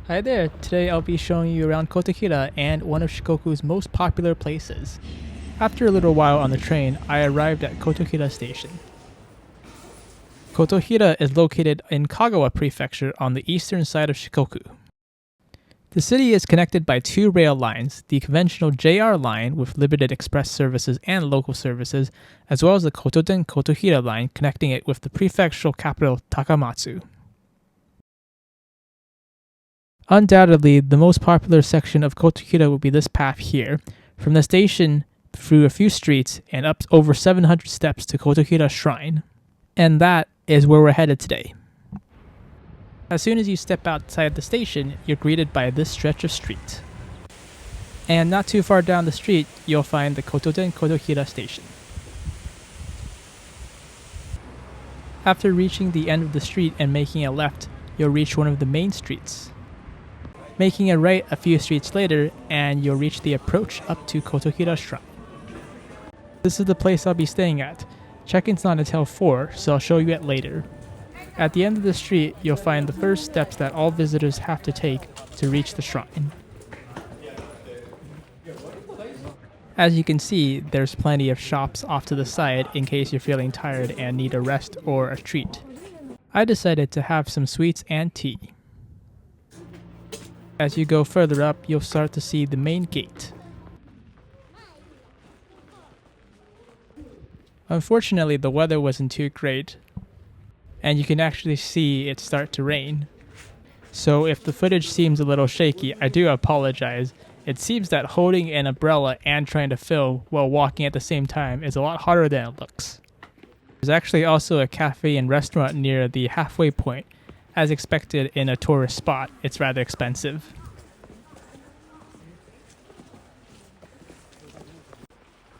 Hi there, today I'll be showing you around Kotohira and one of Shikoku's most popular places. After a little while on the train, I arrived at Kotohira Station. Kotohira is located in Kagawa Prefecture on the eastern side of Shikoku. The city is connected by two rail lines, the conventional JR line with limited express services and local services, as well as the Kotoden-Kotohira line connecting it with the prefectural capital Takamatsu. Undoubtedly, the most popular section of Kotohira will be this path here, from the station through a few streets and up over 700 steps to Kotohira Shrine. And that is where we're headed today. As soon as you step outside the station, you're greeted by this stretch of street. And not too far down the street, you'll find the Kotoden-Kotohira station. After reaching the end of the street and making a left, you'll reach one of the main streets. Making a right a few streets later, and you'll reach the approach up to Kotohira Shrine. This is the place I'll be staying at. Check-in's not until 4, so I'll show you it later. At the end of the street, you'll find the first steps that all visitors have to take to reach the shrine. As you can see, there's plenty of shops off to the side in case you're feeling tired and need a rest or a treat. I decided to have some sweets and tea. As you go further up, you'll start to see the main gate. Unfortunately, the weather wasn't too great, and you can actually see it start to rain. So if the footage seems a little shaky, I do apologize. It seems that holding an umbrella and trying to film while walking at the same time is a lot harder than it looks. There's actually also a cafe and restaurant near the halfway point. As expected in a tourist spot, it's rather expensive.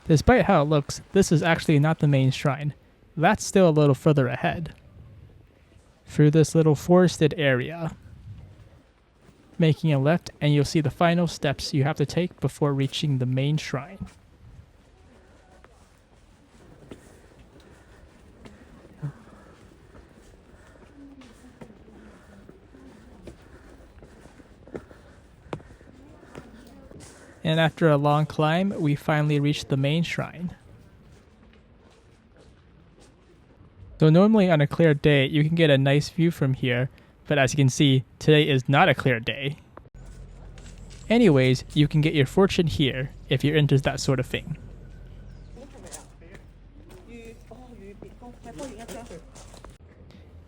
Despite how it looks, this is actually not the main shrine. That's still a little further ahead. Through this little forested area. Making a left, and you'll see the final steps you have to take before reaching the main shrine. And after a long climb, we finally reached the main shrine. So normally on a clear day, you can get a nice view from here, but as you can see, today is not a clear day. Anyways, you can get your fortune here if you're into that sort of thing.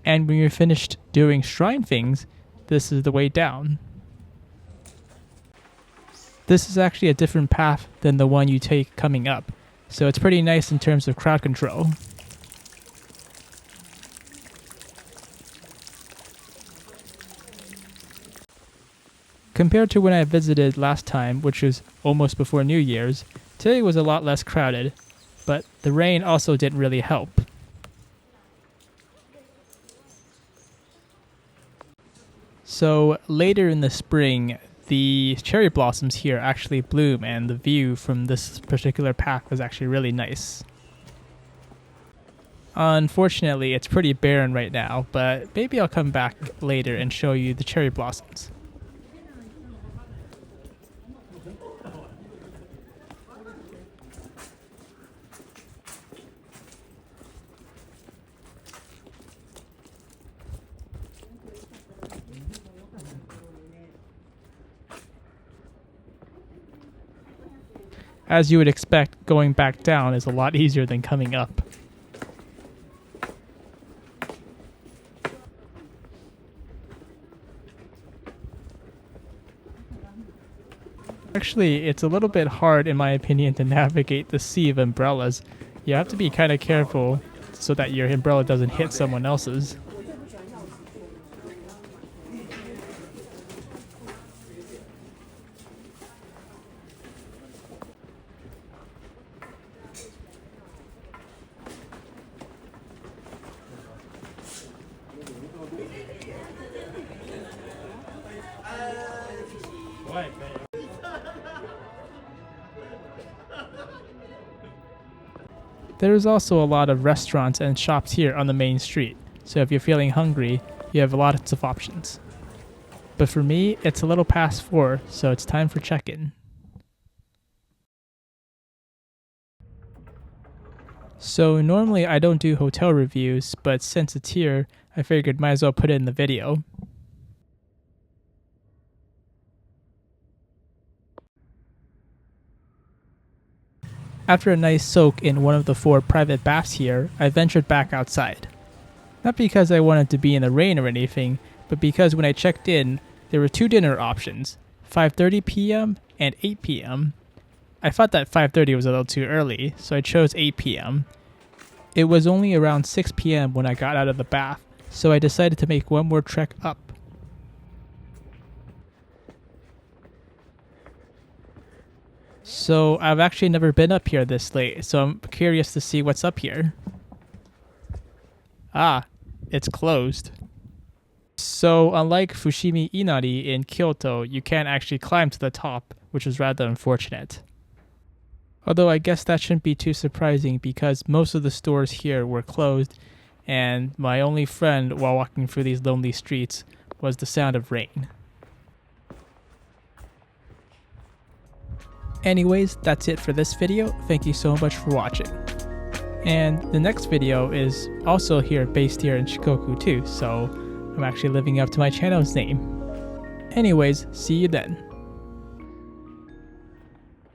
And when you're finished doing shrine things, this is the way down. This is actually a different path than the one you take coming up, so it's pretty nice in terms of crowd control. Compared to when I visited last time, which was almost before New Year's, today was a lot less crowded, but the rain also didn't really help. So later in the spring, the cherry blossoms here actually bloom, and the view from this particular path was actually really nice. Unfortunately, it's pretty barren right now, but maybe I'll come back later and show you the cherry blossoms. As you would expect, going back down is a lot easier than coming up. Actually, it's a little bit hard, in my opinion, to navigate the sea of umbrellas. You have to be kind of careful so that your umbrella doesn't hit someone else's. There is also a lot of restaurants and shops here on the main street, so if you're feeling hungry, you have lots of options. But for me, it's a little past 4, so it's time for check-in. So normally I don't do hotel reviews, but since it's here, I figured might as well put it in the video. After a nice soak in one of the 4 private baths here, I ventured back outside. Not because I wanted to be in the rain or anything, but because when I checked in, there were 2 dinner options, 5:30 p.m. and 8 p.m. I thought that 5:30 was a little too early, so I chose 8 p.m. It was only around 6 p.m. when I got out of the bath, so I decided to make one more trek up. So I've actually never been up here this late, so I'm curious to see what's up here. Ah, it's closed. So unlike Fushimi Inari in Kyoto, you can't actually climb to the top, which is rather unfortunate. Although I guess that shouldn't be too surprising because most of the stores here were closed, and my only friend while walking through these lonely streets was the sound of rain. Anyways, that's it for this video. Thank you so much for watching. And the next video is also based here in Shikoku too, so I'm actually living up to my channel's name. Anyways, see you then.